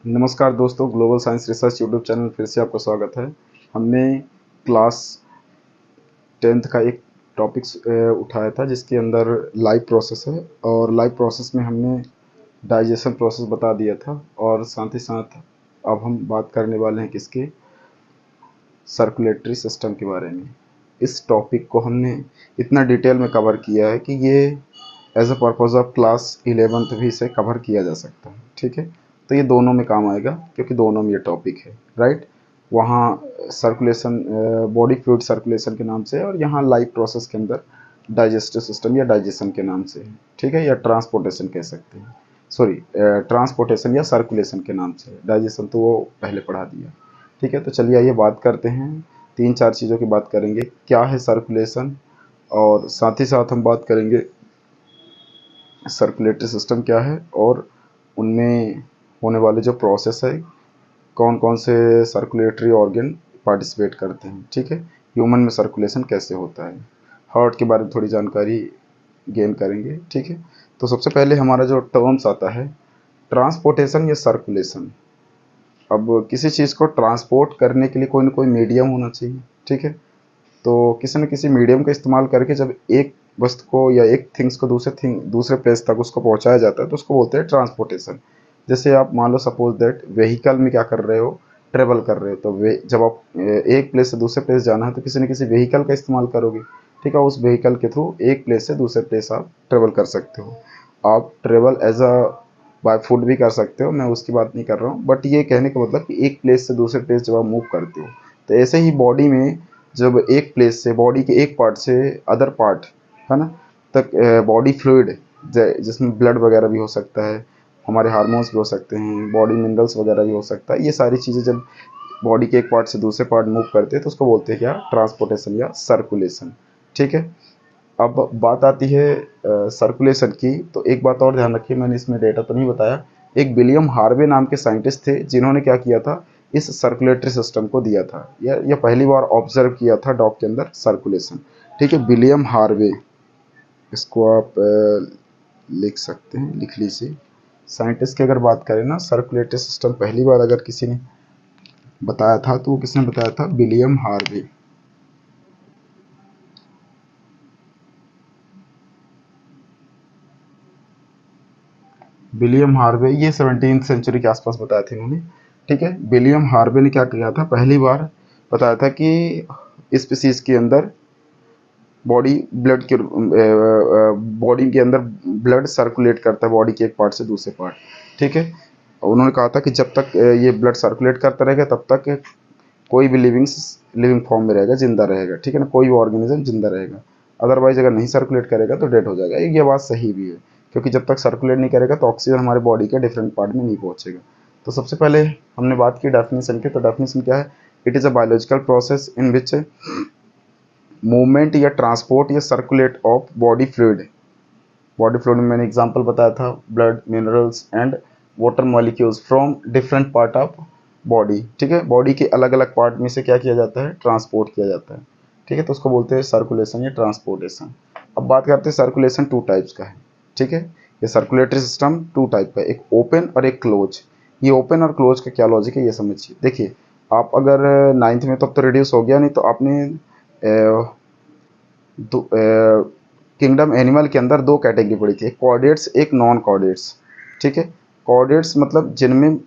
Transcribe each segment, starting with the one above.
नमस्कार दोस्तों, global science research YouTube channel फिर से आपका स्वागत है। हमने क्लास 10th का एक टॉपिक उठाया था जिसके अंदर लाइव प्रोसेस है, और लाइव प्रोसेस में हमने डाइजेशन प्रोसेस बता दिया था। और साथ ही साथ अब हम बात करने वाले हैं किसके, सर्कुलेटरी सिस्टम के बारे में। इस टॉपिक को हमने इतना डिटेल में कवर किया है कि ये as a purpose of class 11th भी इसे कवर किया जा सकता है। ठीक है, तो ये दोनों में काम आएगा क्योंकि दोनों में ये टॉपिक है, राइट। वहाँ सर्कुलेशन, बॉडी फ्लूइड सर्कुलेशन के नाम से है, और यहाँ लाइव प्रोसेस के अंदर डाइजेस्टिव सिस्टम या डाइजेशन के नाम से है। ठीक है, या ट्रांसपोर्टेशन कह सकते हैं, सॉरी, ट्रांसपोर्टेशन या सर्कुलेशन के नाम से। डाइजेशन तो वो पहले पढ़ा दिया। ठीक है, तो चलिए आइए बात करते हैं। 3-4 चीज़ों की बात करेंगे, क्या है सर्कुलेशन, और साथ ही साथ हम बात करेंगे सर्कुलेटरी सिस्टम क्या है, और उनमें होने वाले जो प्रोसेस है, कौन कौन से सर्कुलेटरी ऑर्गन पार्टिसिपेट करते हैं। ठीक है, ह्यूमन में सर्कुलेशन कैसे होता है, हार्ट के बारे में थोड़ी जानकारी गेन करेंगे। ठीक है, तो सबसे पहले हमारा जो टर्म्स आता है, ट्रांसपोर्टेशन या सर्कुलेशन। अब किसी चीज़ को ट्रांसपोर्ट करने के लिए कोई ना कोई मीडियम होना चाहिए। ठीक है, तो किसी न किसी मीडियम का इस्तेमाल करके जब एक वस्तु को या एक थिंग्स को दूसरे प्लेस तक उसको पहुंचाया जाता है तो उसको बोलते हैं ट्रांसपोर्टेशन। जैसे आप मान लो सपोज दैट व्हीकल में क्या कर रहे हो, ट्रेवल कर रहे हो, तो वे जब आप एक प्लेस से दूसरे प्लेस जाना है तो किसी न किसी व्हीकल का इस्तेमाल करोगे। ठीक है, उस व्हीकल के थ्रू एक प्लेस से दूसरे प्लेस आप ट्रेवल कर सकते हो। आप travel as a by foot भी कर सकते हो, मैं उसकी बात नहीं कर रहा हूँ, बट ये कहने का मतलब कि एक प्लेस से दूसरे प्लेस जब आप मूव करते हो, तो ऐसे ही बॉडी में जब एक प्लेस से, बॉडी के एक पार्ट से अदर पार्ट, है ना, तक बॉडी फ्लूइड, जिसमें ब्लड वगैरह भी हो सकता है, हमारे हार्मोन्स भी हो सकते हैं, बॉडी मिनरल्स वगैरह भी हो सकता है, ये सारी चीज़ें जब बॉडी के एक पार्ट से दूसरे पार्ट मूव करते हैं तो उसको बोलते हैं क्या, ट्रांसपोर्टेशन या सर्कुलेशन। ठीक है, अब बात आती है सर्कुलेशन की, तो एक बात और ध्यान रखिए, मैंने इसमें डेटा तो नहीं बताया। एक विलियम हार्वे नाम के साइंटिस्ट थे जिन्होंने क्या किया था, इस सर्कुलेटरी सिस्टम को दिया था, या पहली बार ऑब्जर्व किया था डॉग के अंदर सर्कुलेशन। ठीक है, विलियम हार्वे, इसको आप लिख सकते हैं, लिख लीजिए। साइंटिस्ट की अगर बात करें ना, सर्कुलेटरी सिस्टम पहली बार अगर किसी ने बताया था तो वो किसने बताया था, विलियम हार्वे। विलियम हार्वे, ये 17वीं सेंचुरी के आसपास बताए थे इन्होंने। ठीक है, विलियम हार्वे ने क्या किया था, पहली बार बताया था कि स्पीसीज के अंदर बॉडी ब्लड के बॉडी के अंदर ब्लड सर्कुलेट करता है बॉडी के एक पार्ट से दूसरे पार्ट। ठीक है, उन्होंने कहा था कि जब तक ये ब्लड सर्कुलेट करता रहेगा तब तक कोई भी लिविंग फॉर्म में रहेगा, जिंदा रहेगा। ठीक है ना, कोई भी ऑर्गेनिज्म जिंदा रहेगा। अदरवाइज अगर नहीं सर्कुलेट करेगा तो डेड हो जाएगा। ये बात सही भी है, क्योंकि जब तक सर्कुलेट नहीं करेगा तो ऑक्सीजन हमारे बॉडी के डिफरेंट पार्ट में नहीं पहुंचेगा। तो सबसे पहले हमने बात की डेफिनेशन की, तो डेफिनेशन क्या है, it is a biological process in which movement या ट्रांसपोर्ट या circulate of body fluid. Body fluid में मैंने एग्जांपल बताया था, blood, minerals and water molecules from different part of body. ठीक है, बॉडी के अलग अलग पार्ट में से क्या किया जाता है, ट्रांसपोर्ट किया जाता है। ठीक है, तो उसको बोलते हैं सर्कुलेशन या ट्रांसपोर्टेशन। अब बात करते हैं, सर्कुलेशन 2 टाइप्स का है। ठीक है, ये सर्कुलेटरी सिस्टम 2 टाइप का है, एक ओपन और एक क्लोज। ये ओपन और क्लोज का क्या लॉजिक है ये समझिए। देखिए, आप अगर 9th में, तो अब तो रिड्यूस हो गया, नहीं तो आपने किंगडम एनिमल के अंदर 2 कैटेगरी पड़ी थी, एक कॉर्डेट्स, एक नॉन कॉर्डेट्स। ठीक है, कॉर्डेट्स मतलब जिनमें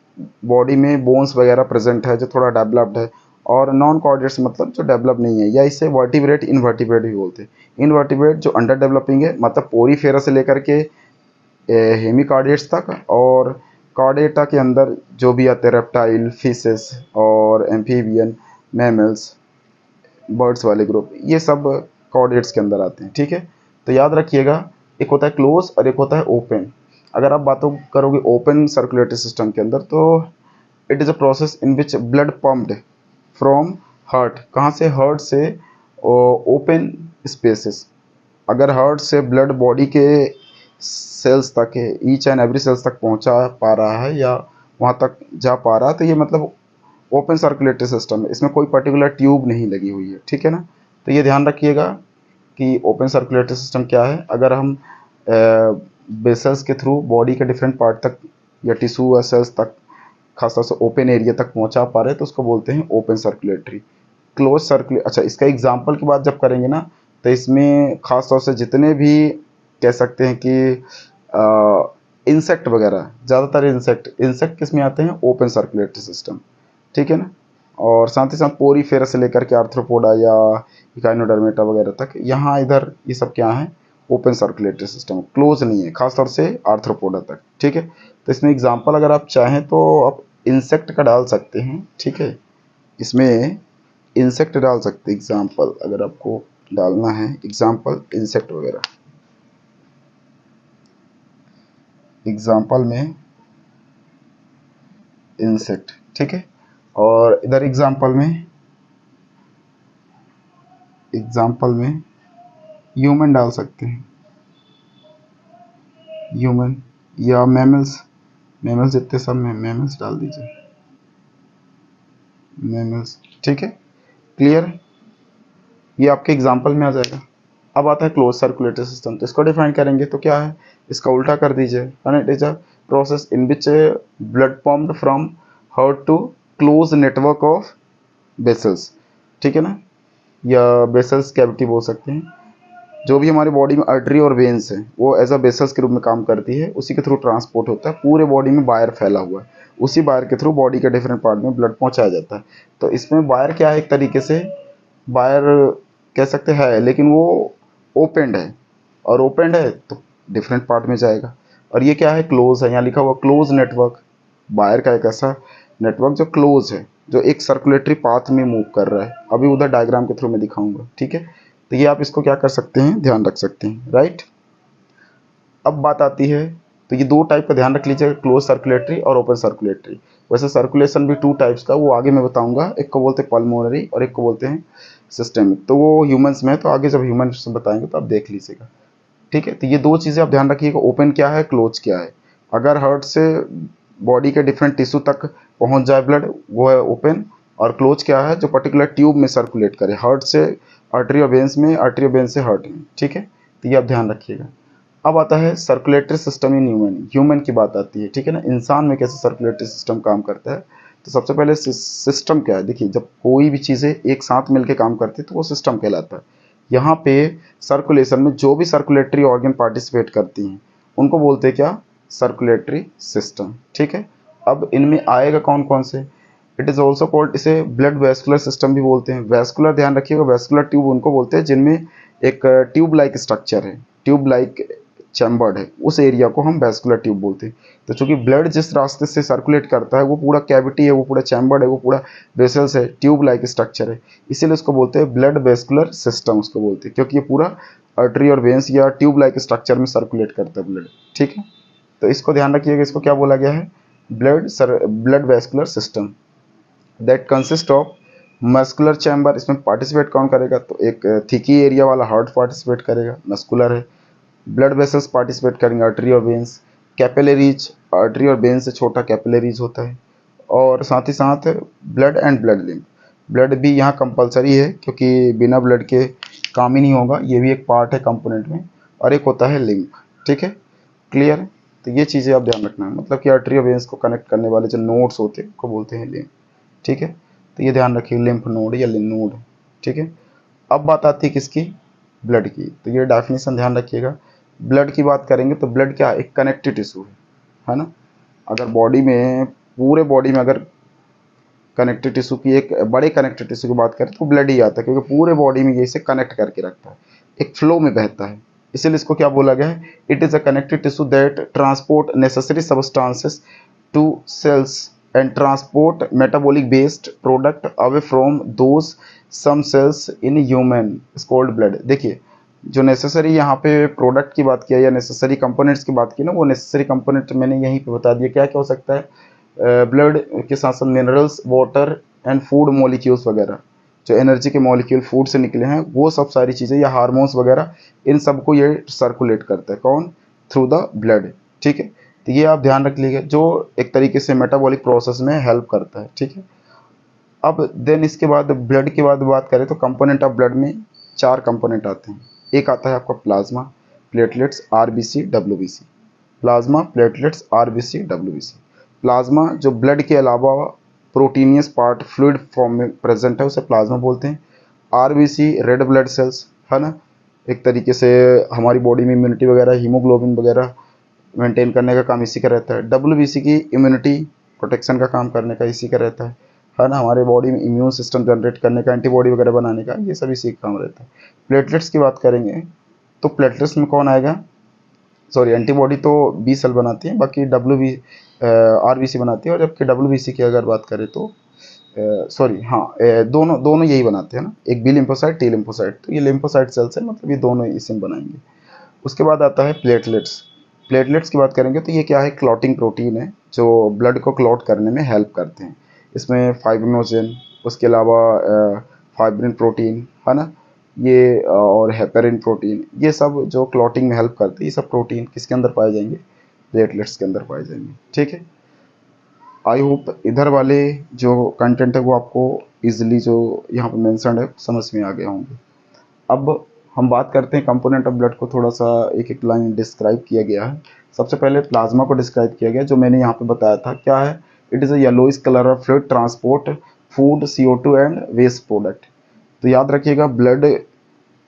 बॉडी में बोन्स वगैरह प्रेजेंट है, जो थोड़ा डेवलप्ड है, और नॉन कॉर्डेट्स मतलब जो डेवलप नहीं है, या इसे वर्टिब्रेट, इनवर्टिब्रेट भी बोलते हैं। इनवर्टिब्रेट जो अंडर डेवलपिंग है, मतलब पोरीफेरा से लेकर के हेमिकॉर्डेट्स तक, और कॉर्डेटा के अंदर जो भी आते हैं, रेप्टाइल, फिशेस और एम्फीबियन, मैमल्स, बर्ड्स वाले ग्रुप, ये सब कॉर्डेट्स के अंदर आते हैं। ठीक है, तो याद रखिएगा, एक होता है क्लोज और एक होता है ओपन। अगर आप बातों करोगे ओपन सर्कुलेटरी सिस्टम के अंदर, तो it is a process in which blood pumped from heart, कहाँ से, हार्ट से ओपन स्पेसेस। अगर हार्ट से ब्लड बॉडी के सेल्स तक है, ईच एंड एवरी सेल्स तक पहुंचा पा रहा है, या वहाँ तक जा पा रहा है, तो ये मतलब ओपन सर्कुलेटरी सिस्टम है, इसमें कोई पर्टिकुलर ट्यूब नहीं लगी हुई है। ठीक है ना, तो ये ध्यान रखिएगा कि ओपन सर्कुलेटरी सिस्टम क्या है। अगर हम वेसल्स के थ्रू बॉडी के डिफरेंट पार्ट तक या टिश्यू या सेल्स तक खासतौर से ओपन एरिया तक पहुंचा पा रहे हैं तो उसको बोलते हैं ओपन सर्कुलेटरी। क्लोज सर्कुलेट, अच्छा इसका एग्जांपल की बात जब करेंगे ना तो इसमें खासतौर से जितने भी कह सकते हैं कि इंसेक्ट वगैरह, ज़्यादातर इंसेक्ट इंसेक्ट किस में आते हैं, ओपन सर्कुलेटरी सिस्टम, ठीक है ना। और साथ ही साथ पोरीफेरा से लेकर के आर्थ्रोपोडा या इकाइनोडर्मेटा वगैरह तक, यहाँ इधर ये सब क्या है, ओपन सर्कुलेटरी सिस्टम, क्लोज नहीं है, खासतौर से आर्थ्रोपोडा तक, ठीक है। तो इसमें एग्जांपल अगर आप चाहें तो आप इंसेक्ट का डाल सकते हैं, ठीक है, इसमें इंसेक्ट डाल सकते हैं एग्जांपल, अगर आपको डालना है एग्जांपल इंसेक्ट वगैरह, एग्जांपल में इंसेक्ट, ठीक है। और इधर एग्जांपल में ह्यूमन डाल सकते हैं, ह्यूमन या मैमल्स, मैमल्स जितने सब में मैमल्स डाल दीजिए, मैमल्स, ठीक है, क्लियर, ये आपके एग्जांपल में आ जाएगा। अब आता है क्लोज सर्कुलेटरी सिस्टम, तो इसको डिफाइन करेंगे तो क्या है, इसका उल्टा कर दीजिए, and it is a process in which blood pumped from heart to close network of vessels, ठीक है ना, या वेसल्स कैविटी बोल सकते हैं। जो भी हमारी बॉडी में आर्टरी और वेन्स है वो एज अ वेसल्स के रूप में काम करती है, उसी के थ्रू ट्रांसपोर्ट होता है, पूरे बॉडी में वायर फैला हुआ है, उसी वायर के थ्रू बॉडी के डिफरेंट पार्ट में ब्लड पहुंचाया जाता है। तो इसमें वायर क्या है, एक तरीके से वायर कह सकते हैं, लेकिन वो ओपेंड है, और ओपेंड है तो डिफरेंट पार्ट में जाएगा। और ये क्या है, क्लोज है, यहाँ लिखा हुआ क्लोज नेटवर्क, वायर का एक ऐसा नेटवर्क जो क्लोज है, जो एक सर्कुलेटरी पाथ में मूव कर रहा है, अभी उधर डायग्राम के थ्रू मैं दिखाऊंगा, ठीक है। तो ये आप इसको क्या कर सकते हैं, ध्यान रख सकते हैं, राइट। अब बात आती है, तो ये दो टाइप का ध्यान रख लीजिए, क्लोज सर्कुलेटरी और ओपन सर्कुलेटरी। वैसे सर्कुलेशन भी टू टाइप्स का, वो आगे मैं बताऊंगा, एक को बोलते हैं पल्मोनरी और एक को बोलते हैं सिस्टेमिक, तो वो ह्यूमंस में है, तो आगे जब ह्यूमंस बताएंगे तो आप देख लीजिएगा, ठीक है। तो ये दो चीज़ें आप ध्यान रखिएगा, ओपन क्या है, क्लोज क्या है। अगर हार्ट से बॉडी के डिफरेंट टिश्यू तक पहुंच जाए ब्लड, वो है ओपन, और क्लोज क्या है, जो पर्टिकुलर ट्यूब में सर्कुलेट करे, हार्ट से आर्टरी और वेन्स में, आर्टरी और वेन्स से हार्ट में, ठीक है। तो ये आप ध्यान रखिएगा। अब आता है circulatory system in human, human की बात आती है, ठीक है ना, इंसान में कैसे सर्कुलेटरी सिस्टम काम करता है। तो सबसे पहले सिस्टम क्या है, देखिए जब कोई भी चीज़ें एक साथ मिलकर काम करती है तो वो सिस्टम कहलाता है। यहाँ पे सर्कुलेशन में जो भी सर्कुलेटरी ऑर्गन पार्टिसिपेट करती हैं उनको बोलते हैं क्या, सर्कुलेटरी सिस्टम, ठीक है। अब इनमें आएगा कौन कौन से, इट इज़ ऑल्सो कॉल्ड, इसे ब्लड वेस्कुलर सिस्टम भी बोलते हैं। वेस्कुलर ध्यान रखिएगा, वेस्कुलर ट्यूब उनको बोलते हैं जिनमें एक ट्यूब लाइक स्ट्रक्चर है, ट्यूब लाइक चैम्बर्ड है, उस एरिया को हम वेस्कुलर ट्यूब बोलते हैं। तो चूंकि ब्लड जिस रास्ते से सर्कुलेट करता है वो पूरा कैविटी है, वो पूरा चैम्बर्ड है, वो पूरा वेसल्स है, ट्यूब लाइक स्ट्रक्चर है, इसीलिए उसको बोलते हैं ब्लड वेस्कुलर सिस्टम, उसको बोलते हैं, क्योंकि ये पूरा आर्टरी और वेन्स या ट्यूब लाइक स्ट्रक्चर में सर्कुलेट करता है ब्लड, ठीक है। तो इसको ध्यान रखिएगा, इसको क्या बोला गया है, blood vascular system that consist of muscular chamber. इसमें पार्टिसिपेट कौन करेगा, तो एक थिकी एरिया वाला हार्ट पार्टिसिपेट करेगा, मस्कुलर है। ब्लड वेसल्स पार्टिसिपेट करेंगे, आर्टरी और वेन्स, कैपिलरीज, आर्टरी और वेन्स से छोटा कैपिलरीज होता है, और साथ ही साथ blood and blood lymph, blood भी यहाँ कंपलसरी है क्योंकि बिना ब्लड के काम ही नहीं होगा, ये भी एक पार्ट है कंपोनेंट में, और एक होता है लिम्फ, ठीक है, क्लियर। तो ये चीज़ें आप ध्यान रखना है, मतलब कि आर्टरी और वेन्स को कनेक्ट करने वाले जो नोड्स होते हैं उनको बोलते हैं लिम्फ, ठीक है। तो ये ध्यान रखिए, लिम्फ नोड या नोड, ठीक है। अब बात आती है किसकी, ब्लड की, तो ये डेफिनेशन ध्यान रखिएगा। ब्लड की बात करेंगे तो ब्लड क्या है, एक कनेक्टिव टिश्यू है ना। अगर बॉडी में, पूरे बॉडी में अगर कनेक्टिव टिश्यू की, एक बड़े कनेक्टिव टिश्यू की बात करें तो ब्लड ही आता है, क्योंकि पूरे बॉडी में ये इसे कनेक्ट करके रखता है, एक फ्लो में बहता है, इसीलिए इसको क्या बोला गया है, it is a connective tissue that transport necessary substances to cells and transport metabolic based product away from those some cells in human is called blood। देखिए जो नेसेसरी यहाँ पे प्रोडक्ट की बात किया या नेसेसरी कंपोनेंट्स की बात की ना, वो नेसेसरी कंपोनेंट मैंने यहीं पे बता दिया क्या क्या हो सकता है। ब्लड के साथ साथ minerals, water and food molecules वगैरह, जो एनर्जी के मॉलिक्यूल फूड से निकले हैं, वो सब सारी चीज़ें, या हार्मोन्स वगैरह, इन सबको ये सर्कुलेट करता है, कौन, थ्रू द ब्लड, ठीक है। तो ये आप ध्यान रख लीजिए, जो एक तरीके से मेटाबॉलिक प्रोसेस में हेल्प करता है, ठीक है। अब देन इसके बाद ब्लड के बाद बात करें तो कंपोनेंट ऑफ ब्लड में 4 कंपोनेंट आते हैं। एक आता है आपका plasma, platelets, RBC, WBC, plasma, platelets, RBC, WBC. Plasma जो ब्लड के अलावा प्रोटीनियस पार्ट फ्लूइड फॉर्म में प्रेजेंट है उसे प्लाज्मा बोलते हैं। आरबीसी रेड ब्लड सेल्स है ना, एक तरीके से हमारी बॉडी में इम्यूनिटी वगैरह हीमोग्लोबिन वगैरह मेंटेन करने का काम इसी का रहता है। डब्ल्यूबीसी की इम्यूनिटी प्रोटेक्शन का काम करने का इसी का रहता है ना, हमारे बॉडी में इम्यून सिस्टम जनरेट करने का, एंटीबॉडी वगैरह बनाने का, ये सब इसी का काम रहता है। प्लेटलेट्स की बात करेंगे तो प्लेटलेट्स में कौन आएगा, सॉरी एंटीबॉडी तो बी सेल बनाती है, बाकी आरबीसी बनाती है, और जबकि डब्ल्यूबीसी की अगर बात करें तो सॉरी हाँ दोनों दोनों यही बनाते हैं ना, एक बी लिम्फोसाइट टी लिम्फोसाइट, तो ये लिम्फोसाइट सेल्स है, मतलब ये दोनों इसी में बनाएंगे। उसके बाद आता है प्लेटलेट्स। प्लेटलेट्स की बात करेंगे तो ये क्या है, क्लॉटिंग प्रोटीन है जो ब्लड को क्लॉट करने में हेल्प करते हैं। इसमें फाइब्रिनोजन, उसके अलावा फाइब्रिन प्रोटीन है ना, ये और हेपेरिन प्रोटीन, ये सब जो क्लॉटिंग में हेल्प करते हैं, ये सब प्रोटीन किसके अंदर पाए जाएंगे, प्लेटलेट्स के अंदर पाए जाएंगे। ठीक है, आई होप इधर वाले जो कंटेंट है वो आपको इजीली जो यहाँ पे मेंशन है समझ में आ गए होंगे। अब हम बात करते हैं कंपोनेंट ऑफ ब्लड को, थोड़ा सा एक एक लाइन डिस्क्राइब किया गया है। सबसे पहले प्लाज्मा को डिस्क्राइब किया गया, जो मैंने यहाँ पे बताया था क्या है, it is a yellowish colour of fluid transport food CO2 and waste product. तो याद रखिएगा ब्लड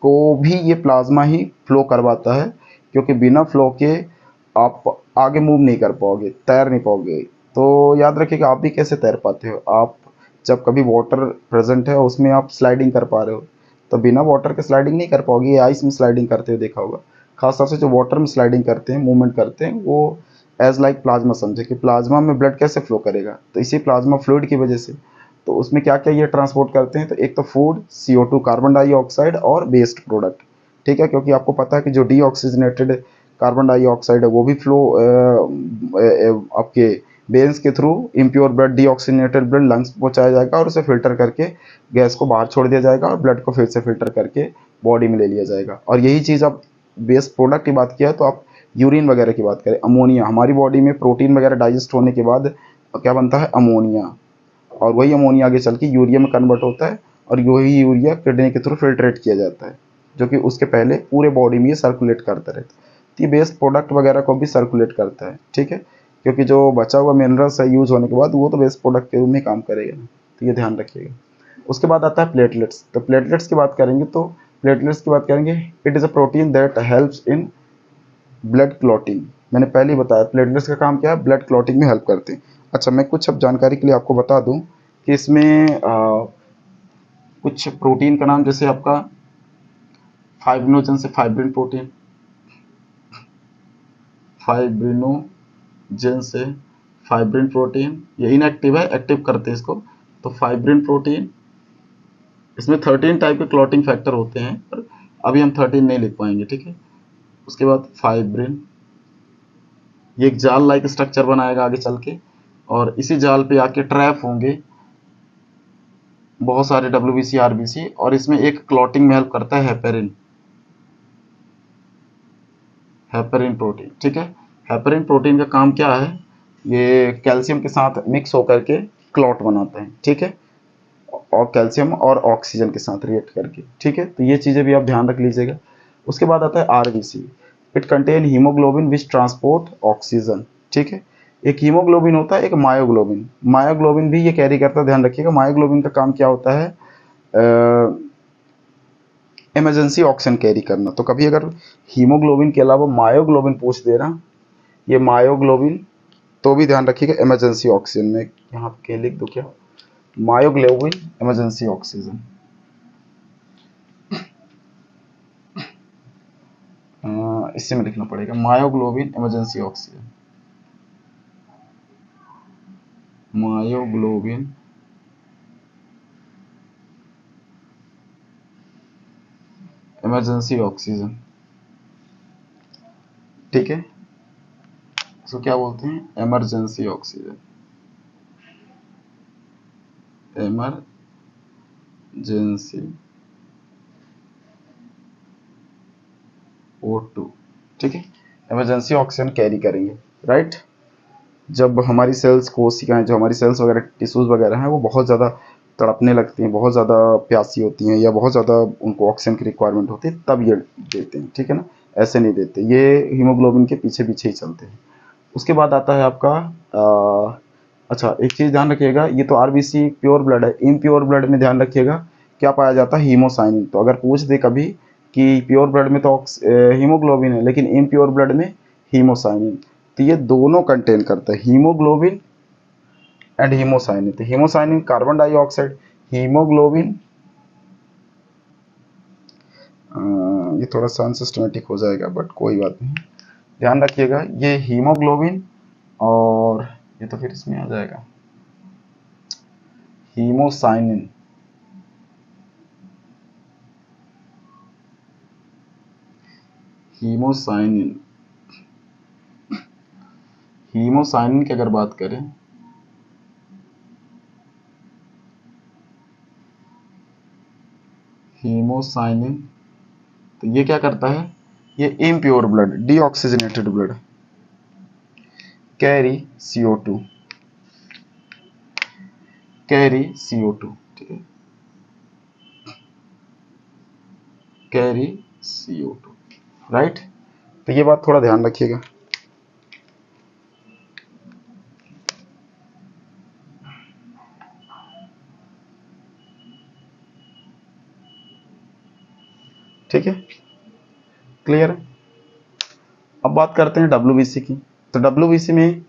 को भी ये प्लाज्मा ही फ्लो करवाता है, क्योंकि बिना फ्लो के आप आगे मूव नहीं कर पाओगे, तैर नहीं पाओगे। तो याद रखिएगा आप भी कैसे तैर पाते हो, आप जब कभी वाटर प्रेजेंट है उसमें आप स्लाइडिंग कर पा रहे हो, तो बिना वाटर के स्लाइडिंग नहीं कर पाओगे। ये आइस में स्लाइडिंग करते हुए देखा होगा, खासतौर से जो वाटर में स्लाइडिंग करते हैं, मूवमेंट करते हैं, वो एज लाइक प्लाज्मा समझे कि प्लाज्मा में ब्लड कैसे फ्लो करेगा, तो इसी प्लाज्मा फ्लूइड की वजह से। तो उसमें क्या क्या ये ट्रांसपोर्ट करते हैं, तो एक तो फूड CO2 कार्बन डाइऑक्साइड और वेस्ट प्रोडक्ट। ठीक है, क्योंकि आपको पता है कि जो डीऑक्सीजनेटेड कार्बन डाइऑक्साइड है वो भी फ्लो आपके वेन्स के through impure blood, deoxygenated blood lungs पहुंचाया जाएगा और उसे फिल्टर करके गैस को बाहर छोड़ दिया जाएगा और ब्लड को फिर से फिल्टर करके बॉडी में ले लिया जाएगा। और यही चीज़ आप वेस्ट प्रोडक्ट की बात किया तो आप यूरिन वगैरह की बात करें, अमोनिया, हमारी बॉडी में प्रोटीन वगैरह डाइजेस्ट होने के बाद क्या बनता है, अमोनिया, और वही अमोनिया आगे चल के यूरिया में कन्वर्ट होता है, और वही यूरिया किडनी के थ्रू फिल्ट्रेट किया जाता है, जो कि उसके पहले पूरे बॉडी में ये सर्कुलेट करता रहता है। तो ये वेस्ट प्रोडक्ट वगैरह को भी सर्कुलेट करता है। ठीक है, क्योंकि जो बचा हुआ मिनरल्स है यूज होने के बाद वो तो वेस्ट प्रोडक्ट के रूप में काम करेगा ना, तो ये ध्यान रखिएगा। उसके बाद आता है प्लेटलेट्स। तो प्लेटलेट्स की बात करेंगे तो प्लेटलेट्स की बात करेंगे, it is a protein that helps in blood clotting. मैंने पहले ही बताया प्लेटलेट्स का काम क्या है, ब्लड क्लॉटिंग में हेल्प करते हैं। अच्छा, मैं कुछ अब जानकारी के लिए आपको बता दूं कि इसमें कुछ प्रोटीन का नाम, जैसे आपका फाइब्रिनोजन से फाइब्रिन प्रोटीन, फाइब्रिनोजन से फाइब्रिन प्रोटीन, ये इनएक्टिव है, एक्टिव करते हैं इसको। तो फाइब्रिन प्रोटीन, इसमें 13 टाइप के क्लॉटिंग फैक्टर होते हैं, पर अभी हम 13 नहीं लिख पाएंगे। ठीक है, उसके बाद फाइब्रिन, ये एक जाल लाइक स्ट्रक्चर बनाएगा आगे चल के, और इसी जाल पे आके ट्रैप होंगे बहुत सारे WBC RBC, और इसमें एक क्लॉटिंग में हेल्प करता है हेपेरिन, हेपेरिन प्रोटीन। ठीक है, हेपेरिन प्रोटीन का काम क्या है, ये कैल्शियम के साथ मिक्स होकर के क्लॉट बनाता है। ठीक है, और कैल्शियम और ऑक्सीजन के साथ रिएक्ट करके। ठीक है, तो ये चीज़ें भी आप ध्यान रख लीजिएगा। उसके बाद आता है RBC, it contain haemoglobin which transport oxygen. ठीक है, एक हीमोग्लोबिन होता है, एक मायोग्लोबिन, मायोग्लोबिन भी ये कैरी करता है, ध्यान रखिएगा। मायोग्लोबिन का काम क्या होता है, इमरजेंसी ऑक्सीजन कैरी करना। तो कभी अगर हीमोग्लोबिन के अलावा मायोग्लोबिन पूछ दे रहा, ये मायोग्लोबिन, तो भी ध्यान रखिएगा इमरजेंसी ऑक्सीजन में, यहाँ पे लिख दो क्या, मायोग्लोबिन इमरजेंसी ऑक्सीजन। इससे में लिखना पड़ेगा myoglobin emergency oxygen, myoglobin emergency oxygen. ठीक है, इसको क्या बोलते हैं, इमरजेंसी ऑक्सीजन, इमरजेंसी O2। ठीक है, इमरजेंसी ऑक्सीजन कैरी करेंगे, राइट। जब हमारी सेल्स, कोशिकाएं, जो हमारी सेल्स वगैरह टिश्यूज वगैरह हैं, वो बहुत ज़्यादा तड़पने लगती हैं, बहुत ज़्यादा प्यासी होती हैं, या बहुत ज़्यादा उनको ऑक्सीजन की रिक्वायरमेंट होती है, तब ये देते हैं। ठीक है ना, ऐसे नहीं देते, ये हीमोग्लोबिन के पीछे पीछे ही चलते हैं। उसके बाद आता है आपका अच्छा, एक चीज़ ध्यान रखिएगा, ये तो आरबीसी प्योर ब्लड है, इम्प्योर ब्लड में ध्यान रखिएगा क्या पाया जाता है, हीमोसाइनिन। तो अगर पूछ दे कभी कि प्योर ब्लड में तो हीमोग्लोबिन है, लेकिन इम्प्योर ब्लड में हीमोसाइनिन, तो ये दोनों कंटेन करता है, हीमोग्लोबिन एंड हीमोसाइनिन। तो हीमोसाइनिन कार्बन डाइऑक्साइड, हीमोग्लोबिन, ये थोड़ा सा अनसिस्टमेटिक हो जाएगा बट कोई बात नहीं, ध्यान रखिएगा, ये हीमोग्लोबिन और ये तो फिर इसमें आ जाएगा हीमोसाइनिन। हीमोसाइनिन हीमोसाइनिन की अगर बात करें, हीमोसाइनिन, तो ये क्या करता है, ये impure blood, deoxygenated blood carry CO2, carry CO2, ठीक है, कैरी CO2, राइट। तो ये बात थोड़ा ध्यान रखिएगा। ठीक है, क्लियर है। अब बात करते हैं WBC की। तो WBC में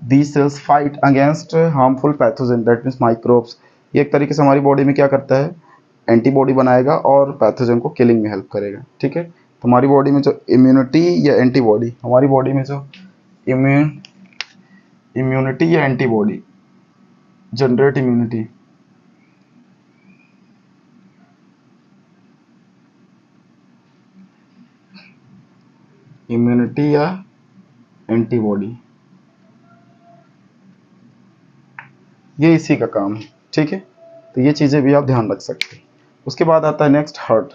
these cells fight against harmful pathogen that means microbes। ये एक तरीके से हमारी बॉडी में क्या करता है, एंटीबॉडी बनाएगा और पैथोजन को किलिंग में हेल्प करेगा, ठीक है। तो हमारी बॉडी में जो इम्यूनिटी या एंटीबॉडी, हमारी बॉडी में जो इम्यूनिटी या एंटीबॉडी जनरेट इम्यूनिटी या एंटीबॉडी, ये इसी का काम है, ठीक है। तो ये चीज़ें भी आप ध्यान रख सकते हैं। उसके बाद आता है नेक्स्ट हार्ट।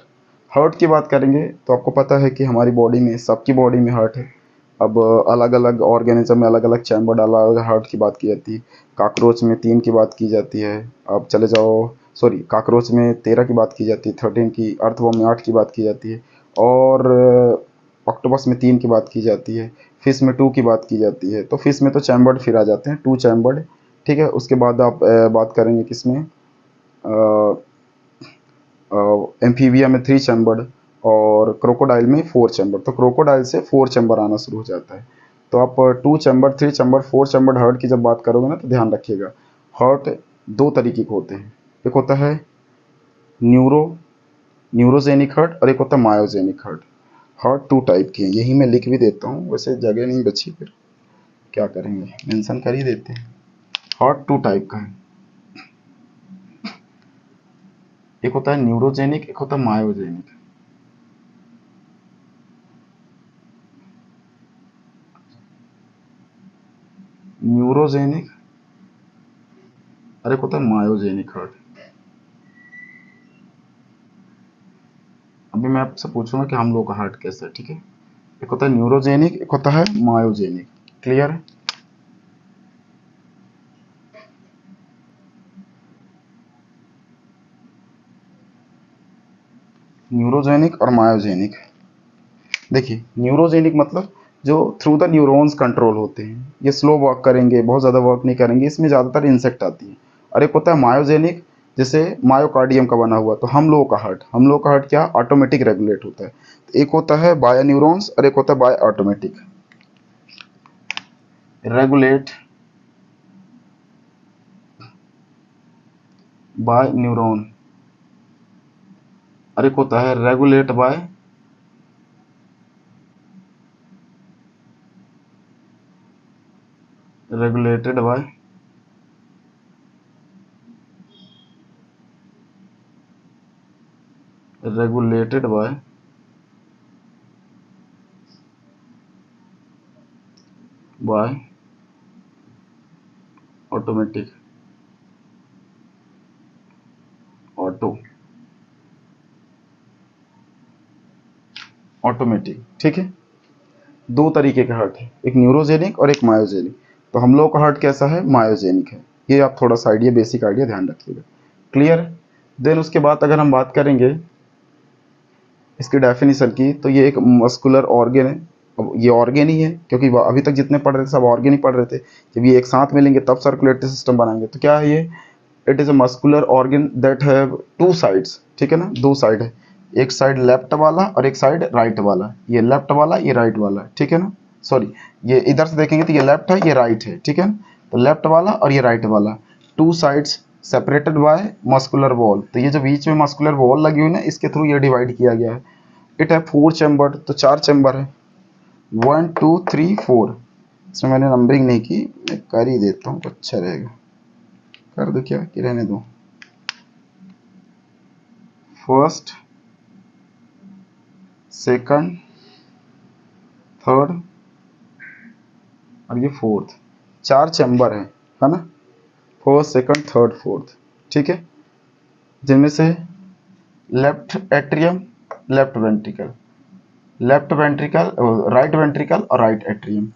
हार्ट की बात करेंगे तो आपको पता है कि हमारी बॉडी में, सबकी बॉडी में हार्ट है। अब अलग अलग ऑर्गेनिज्म में अलग अलग चैम्बर डाला हुआ है, हार्ट की बात की जाती है। काकरोच में 3 की बात की जाती है, अब चले जाओ, सॉरी, काकरोच में 13 की बात की जाती है, 13 की, अर्थवर्म में 8 की बात की जाती है, और ऑक्टोपस में 3 की बात की जाती है, फिश में 2 की बात की जाती है। तो फिश में तो चैम्बर्ड फिर आ जाते हैं, 2 चैम्बर्ड, ठीक है। उसके बाद आप बात करेंगे किसमें, एम्फीबिया में 3 चैम्बर्ड और क्रोकोडाइल में 4 चैम्बर। तो क्रोकोडाइल से 4 चैम्बर आना शुरू हो जाता है। तो आप 2 चैम्बर, 3 चैम्बर, 4 चैम्बर हार्ट की जब बात करोगे ना, तो ध्यान रखिएगा, हार्ट 2 तरीके के होते हैं, एक होता है न्यूरोजेनिक हार्ट और एक होता है मायोजेनिक हार्ट। हार्ट 2 टाइप के हैं, यही मैं लिख भी देता हूँ, वैसे जगह नहीं बची, फिर क्या करेंगे, मेंशन कर ही देते हैं। हार्ट 2 टाइप का है, एक होता है न्यूरोजेनिक, एक होता है मायोजेनिक। न्यूरोजेनिक और एक होता है मायोजेनिक हार्ट। अभी मैं आपसे पूछूंगा कि हम लोग का हार्ट कैसा है, ठीक है। एक होता है न्यूरोजेनिक, एक होता है मायोजेनिक, क्लियर है। न्यूरोजेनिक और मायोजेनिक, देखिए, न्यूरोजेनिक मतलब जो थ्रू द न्यूरॉन्स कंट्रोल होते हैं, ये स्लो वर्क करेंगे, बहुत ज़्यादा वर्क नहीं करेंगे, इसमें ज़्यादातर इंसेक्ट आती है। और एक होता है मायोजेनिक, जैसे मायोकार्डियम का बना हुआ। तो हम लोगों का हार्ट क्या ऑटोमेटिक रेगुलेट होता है। तो एक होता है बाय न्यूरॉन्स और एक होता है by automatic regulate by neuron, और एक होता है regulate by regulated by regulated by automatic automatic, ठीक है। 2 तरीके का हार्ट है, एक न्यूरोजेनिक और एक मायोजेनिक। तो हम लोग का हार्ट कैसा है, मायोजेनिक है। ये आप थोड़ा सा आइडिया, बेसिक आइडिया ध्यान रखिएगा, क्लियर। देन उसके बाद अगर हम बात करेंगे इसकी डेफिनेशन की, तो ये एक मस्कुलर ऑर्गन है, ठीक है। मस्कुलर ऑर्गन मतलब जो मसल से रिलेटेड है, अब ये ऑर्गेन ही है, क्योंकि अभी तक जितने पढ़ रहे थे सब ऑर्गेन ही पढ़ रहे थे। जब ये एक साथ मिलेंगे तब सर्कुलेटरी सिस्टम बनाएंगे। तो क्या है ये? It is a muscular organ that have two sides, ठीक है ना, दो साइड है, एक साइड लेफ्ट वाला और एक साइड राइट वाला। ये लेफ्ट वाला, ये राइट वाला, ठीक है ना, सॉरी, ये इधर से देखेंगे तो ये लेफ्ट है, ये राइट है, ठीक है ना, तो लेफ्ट वाला और ये राइट वाला, two sides separated by muscular wall. तो ये जो बीच में मस्कुलर वॉल लगी हुई है ना, इसके थ्रू ये डिवाइड किया गया है। इट है 4 चैम्बर, तो 4 चैम्बर है, 1 2 3 4। इसमें मैंने नंबरिंग नहीं की, मैं कर ही देता हूँ, अच्छा रहेगा, कर दो क्या कि रहने दो। फर्स्ट, सेकंड, थर्ड और ये फोर्थ, 4 चैम्बर है ना, फर्स्ट सेकंड थर्ड फोर्थ, ठीक है, जिनमें से left atrium, left ventricle, left ventricle, right ventricle और राइट एट्रियम,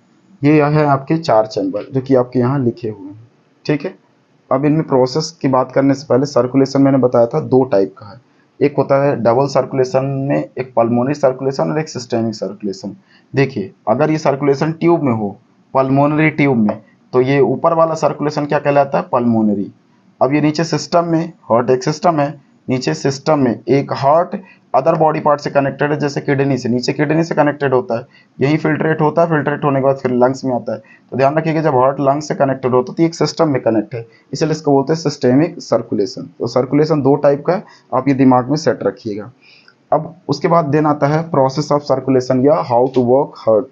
ये है आपके 4 चैम्बर जो कि आपके यहाँ लिखे हुए हैं, ठीक है। अब इनमें प्रोसेस की बात करने से पहले सर्कुलेशन मैंने बताया था 2 टाइप का है। एक होता है डबल सर्कुलेशन में एक पल्मोनरी सर्कुलेशन और एक सिस्टेमिक सर्कुलेशन। देखिए, अगर ये सर्कुलेशन ट्यूब में हो, पल्मोनरी ट्यूब में, तो ये ऊपर वाला सर्कुलेशन क्या कहलाता है? पल्मोनरी। अब ये नीचे सिस्टम में, हार्ट एक सिस्टम है, नीचे सिस्टम में एक हार्ट अदर बॉडी पार्ट से कनेक्टेड है, जैसे किडनी से, नीचे किडनी से कनेक्टेड होता है, यही फिल्ट्रेट होता है, फिल्ट्रेट होने के बाद फिर लंग्स में आता है। तो ध्यान रखिएगा, जब हार्ट लंग्स से कनेक्टेड होता है तो एक सिस्टम में कनेक्ट है, इसलिए इसको बोलते हैं सिस्टेमिक सर्कुलेशन। तो सर्कुलेशन 2 टाइप का है, आप ये दिमाग में सेट रखिएगा। अब उसके बाद देन आता है प्रोसेस ऑफ सर्कुलेशन या how to work heart,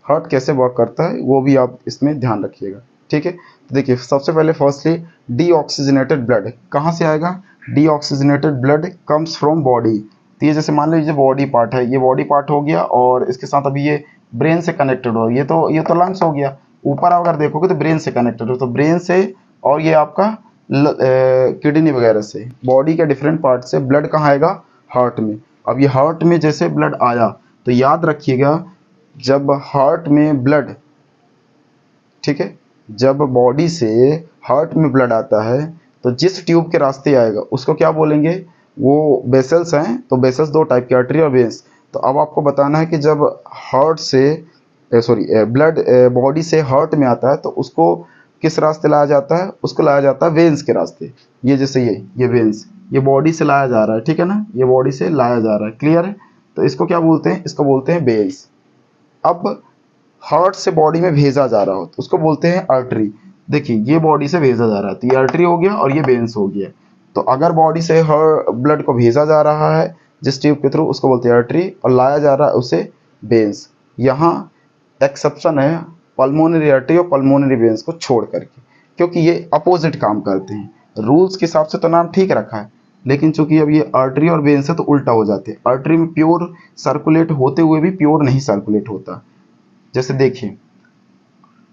heart कैसे वर्क करता है वो भी आप इसमें ध्यान रखिएगा, ठीक है। तो देखिए, सबसे पहले फर्स्टली डीऑक्सीजनेटेड ब्लड कहाँ से आएगा? Deoxygenated blood comes from body. तो ये जैसे मान लीजिए बॉडी पार्ट है, ये बॉडी पार्ट हो गया और इसके साथ अभी ये ब्रेन से कनेक्टेड हो, ये तो लंग्स हो गया, ऊपर अगर देखोगे तो ब्रेन से कनेक्टेड हो, तो ब्रेन से और ये आपका किडनी वगैरह से, बॉडी के डिफरेंट पार्ट से ब्लड कहाँ आएगा? हार्ट में। अब ये हार्ट में जैसे ब्लड आया तो याद रखिएगा, जब हार्ट में ब्लड, ठीक है, जब बॉडी से हार्ट में ब्लड आता है तो जिस ट्यूब के रास्ते आएगा उसको क्या बोलेंगे? वो वेसल्स हैं, तो वेसल्स 2 टाइप के, आर्टरी और वेन्स। तो अब आपको बताना है कि जब हार्ट से ब्लड बॉडी से हार्ट में आता है तो उसको किस रास्ते लाया जाता है? उसको लाया जाता है वेन्स के रास्ते। ये जैसे ये वेन्स, ये बॉडी से लाया जा रहा है, ठीक है ना, ये बॉडी से लाया जा रहा है, क्लियर है। तो इसको क्या बोलते हैं? इसको बोलते हैं वेन्स। अब हार्ट से बॉडी में भेजा जा रहा हो तो उसको बोलते हैं आर्टरी। देखिए, ये बॉडी से भेजा जा रहा है तो ये आर्टरी हो गया और ये वेन्स हो गया। तो अगर बॉडी से ब्लड को भेजा जा रहा है जिस ट्यूब के थ्रू, उसको बोलते हैं आर्टरी, और लाया जा रहा है उसे वेन्स। यहाँ एक्सेप्शन है पल्मोनरी आर्टरी और पल्मोनरी वेन्स को छोड़ करके, क्योंकि ये अपोजिट काम करते हैं। रूल्स के हिसाब से तो नाम ठीक रखा है, लेकिन चूंकि अब ये आर्टरी और वेन्स है तो उल्टा हो जाते हैं। आर्टरी में प्योर सर्कुलेट होते हुए भी प्योर नहीं सर्कुलेट होता। जैसे देखिए,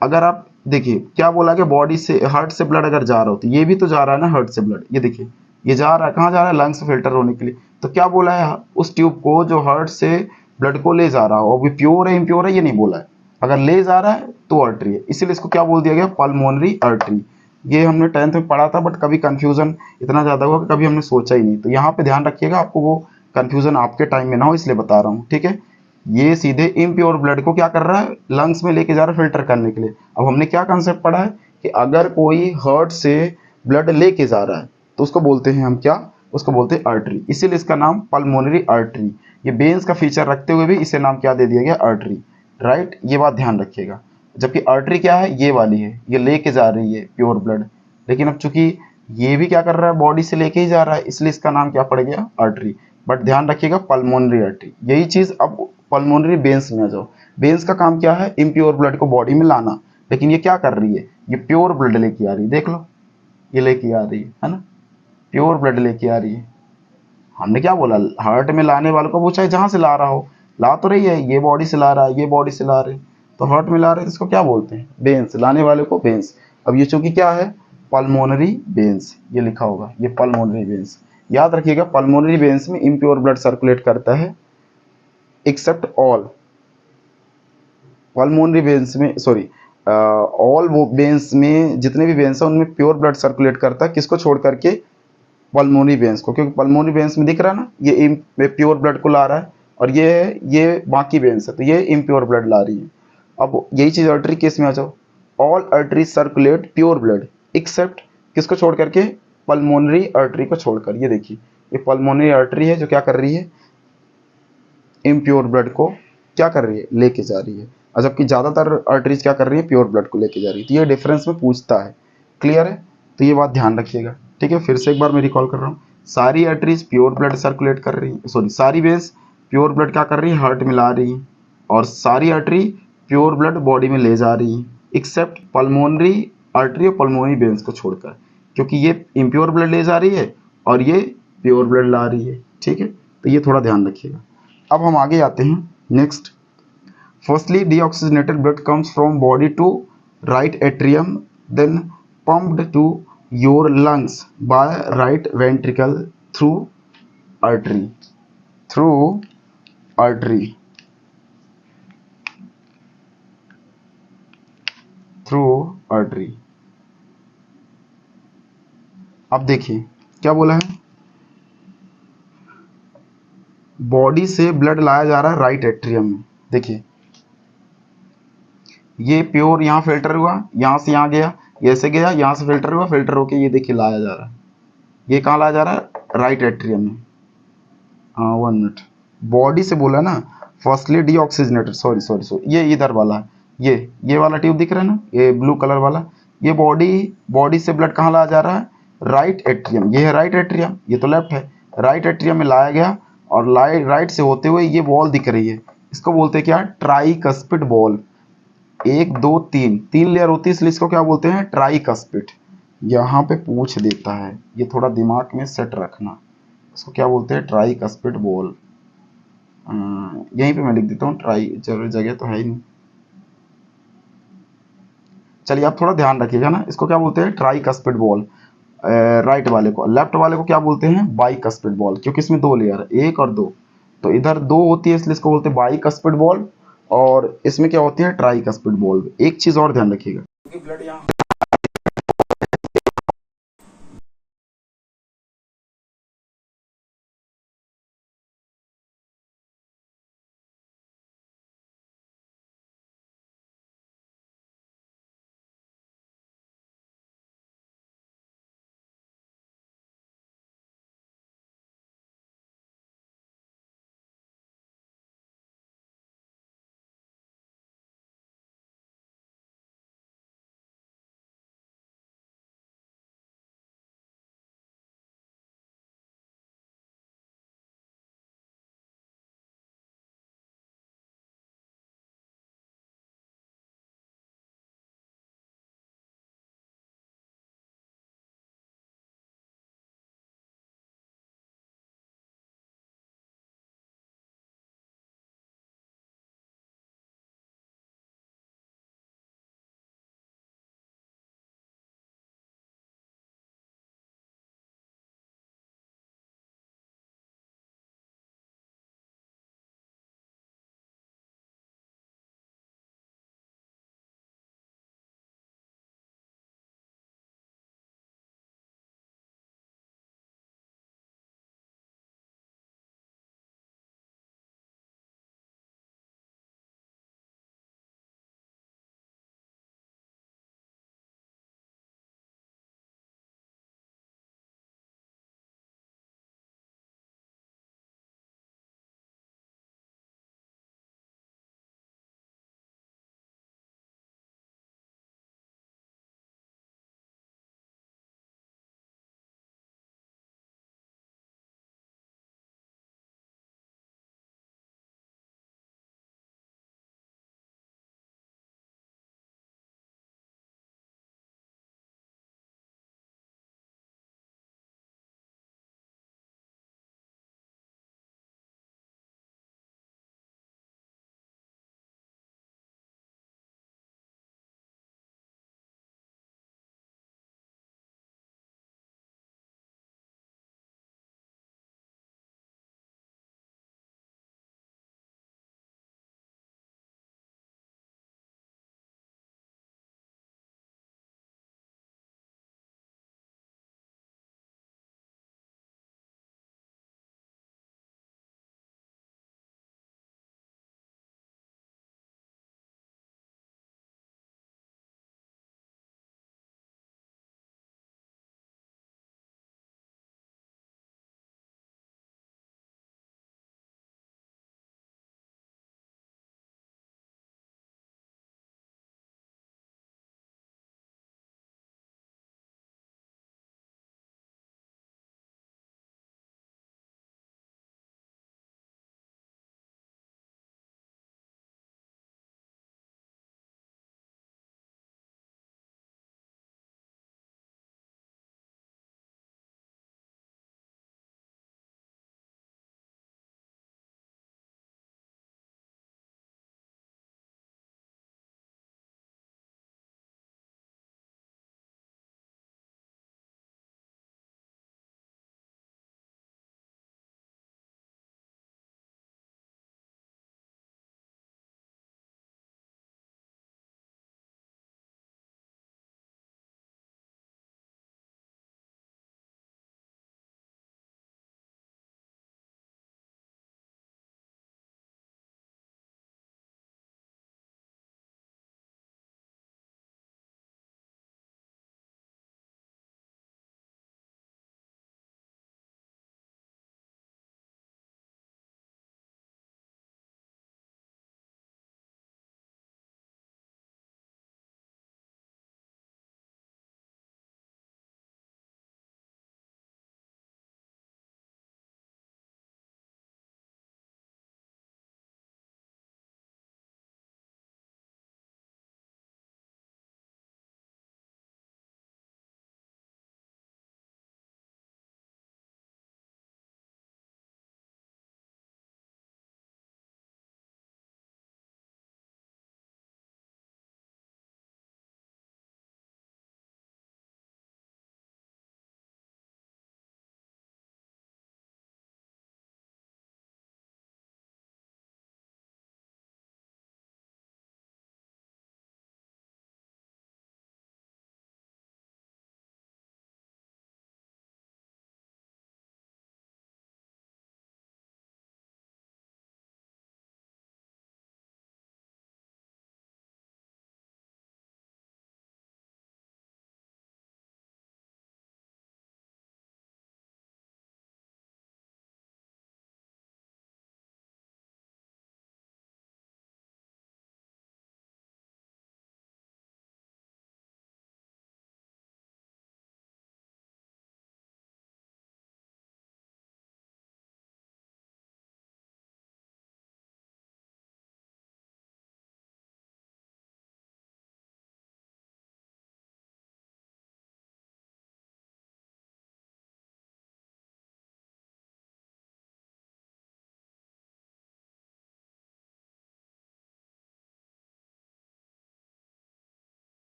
अगर आप देखिए क्या बोला कि बॉडी से, हार्ट से ब्लड अगर जा रहा हो तो ये भी तो जा रहा है ना हार्ट से ब्लड, ये देखिए ये जा रहा है, कहाँ जा रहा है? लंग्स फिल्टर होने के लिए। तो क्या बोला है? उस ट्यूब को जो हार्ट से ब्लड को ले जा रहा हो, वो प्योर है इम्प्योर है ये नहीं बोला है। अगर ले जा रहा है तो आर्टरी है, इसीलिए इसको क्या बोल दिया गया? Pulmonary artery. ये हमने 10th में पढ़ा था, बट कभी कंफ्यूजन इतना ज़्यादा हुआ कि कभी हमने सोचा ही नहीं। तो यहाँ पे ध्यान रखिएगा, आपको वो कंफ्यूजन आपके टाइम में ना हो, इसलिए बता रहा हूँ, ठीक है। ये सीधे इम्प्योर ब्लड को क्या कर रहा है? लंग्स में लेके जा रहा है फिल्टर करने के लिए। अब हमने क्या कंसेप्ट पढ़ा है कि अगर कोई हार्ट से ब्लड लेके जा रहा है तो उसको बोलते हैं हम क्या? उसको बोलते हैं आर्टरी, इसीलिए इसका नाम पल्मोनरी आर्टरी। ये वेन्स का फीचर रखते हुए भी इसे नाम क्या दे दिया गया? Artery, right. ये बात ध्यान रखिएगा। जबकि आर्टरी क्या है? ये वाली है, ये लेके जा रही है प्योर ब्लड, लेकिन अब चूंकि ये भी क्या कर रहा है? बॉडी से लेके ही जा रहा है, इसलिए इसका नाम क्या पड़ गया? आर्टरी। बट ध्यान रखिएगा, पल्मोनरी आर्टरी। यही चीज अब पल्मोनरी वेन्स में आ जाओ। वेन्स का काम क्या है? इम्प्योर ब्लड को बॉडी में लाना, लेकिन ये क्या कर रही है? ये प्योर ब्लड लेके आ रही है, देख लो, ये लेके आ रही है ना, प्योर ब्लड लेके आ रही है। हमने क्या बोला? हार्ट में लाने वालों को पूछा है, जहां से ला रहा हो, ला तो रही है, ये बॉडी से ला रहा है, ये बॉडी से ला रहे हैं, तो हार्ट में ला रहे हैं, इसको क्या बोलते हैं? वेन्स, लाने वाले को वेन्स। अब ये चूंकि क्या है? पल्मोनरी वेन्स, ये लिखा होगा, ये पल्मोनरी वेन्स। याद रखिएगा, पल्मोनरी वेन्स में इम्प्योर ब्लड सर्कुलेट करता है, एक्सेप्ट ऑल पल्मोनरी वेन्स में, सॉरी, ऑल वो वेन्स में जितने भी वेन्स हैं उनमें प्योर ब्लड सर्कुलेट करता है, किसको छोड़ करके? पल्मोनरी वेन्स को, क्योंकि पल्मोनरी वेन्स में दिख रहा है ना, ये प्योर ब्लड को ला रहा है, और ये है, ये बाकी वेन्स है, तो ये इम्प्योर ब्लड ला रही है। अब यही चीज़ आर्टरी केस में आ जाओ, all artery circulate pure blood except किसको छोड़ करके, पल्मोनरी आर्टरी को छोड़कर। ये देखिए, ये पल्मोनरी आर्टरी है जो क्या कर रही है, इम्प्योर ब्लड को क्या कर रही है, लेके जा रही है, और जबकि ज़्यादातर आर्टरीज क्या कर रही है, प्योर ब्लड को लेके जा रही है। तो ये डिफरेंस में पूछता है, क्लियर है, तो ये बात ध्यान रखिएगा, ठीक है। फिर से एक बार मैं रिकॉल कर रहा हूँ, सारी आर्टरीज प्योर ब्लड सर्कुलेट कर रही है, सॉरी सारी वेन्स प्योर ब्लड क्या कर रही है, हार्ट में ला रही है, और सारी आर्टरी प्योर ब्लड बॉडी में ले जा रही है, एक्सेप्ट पल्मोनरी आर्टरी और पल्मोनरी वेन्स को छोड़कर, क्योंकि ये इम्प्योर ब्लड ले जा रही है और ये प्योर ब्लड ला रही है, ठीक है। तो ये थोड़ा ध्यान रखिएगा। अब हम आगे आते हैं next. Firstly deoxygenated blood comes from body to right atrium, then pumped to your lungs by right ventricle through artery, through artery, through artery। अब देखिए क्या बोला है, बॉडी से ब्लड लाया जा रहा है राइट एट्रियम में। देखिए ये प्योर यहाँ फिल्टर हुआ, यहाँ से यहाँ गया, ऐसे गया, यहाँ से फिल्टर हुआ, फिल्टर होके ये देखिए लाया जा रहा है, ये कहाँ लाया जा रहा है, राइट एट्रियम में। हाँ 1 मिनट, बॉडी से बोला ना, firstly deoxygenated, sorry sorry sorry, ये इधर वाला है, ये वाला ट्यूब दिख रहा है ना, ये ब्लू कलर वाला, ये बॉडी से ब्लड कहाँ लाया जा रहा है, राइट एट्रियम। ये है राइट एट्रियम, ये तो लेफ्ट है, राइट एट्रियम में लाया गया, और राइट से होते हुए ये बॉल दिख रही है, इसको बोलते हैं क्या, ट्राइकस्पिड बॉल। 1 2 3 लेयर होती है, इसलिए इसको क्या बोलते हैं, ट्राइकस्पिड। यहाँ पे पूछ देता है, ये थोड़ा दिमाग में सेट रखना, इसको क्या बोलते हैं, ट्राइकस्पिड बॉल। यहीं पे मैं लिख देता हूँ, ट्राई, जगह तो है ही नहीं। चलिए आप थोड़ा ध्यान रखिएगा ना, इसको क्या बोलते हैं, ट्राइकस्पिड बॉल। राइट वाले को, लेफ्ट वाले को क्या बोलते हैं, बाइकस्पिड बॉल, क्योंकि इसमें 2 लेयर है, 1 और 2, तो इधर 2 होती है, इसलिए इसको बोलते हैं बाइकस्पिड बॉल, और इसमें क्या होती है, ट्राइकस्पिड बॉल। एक चीज और ध्यान रखिएगा, क्योंकि ब्लड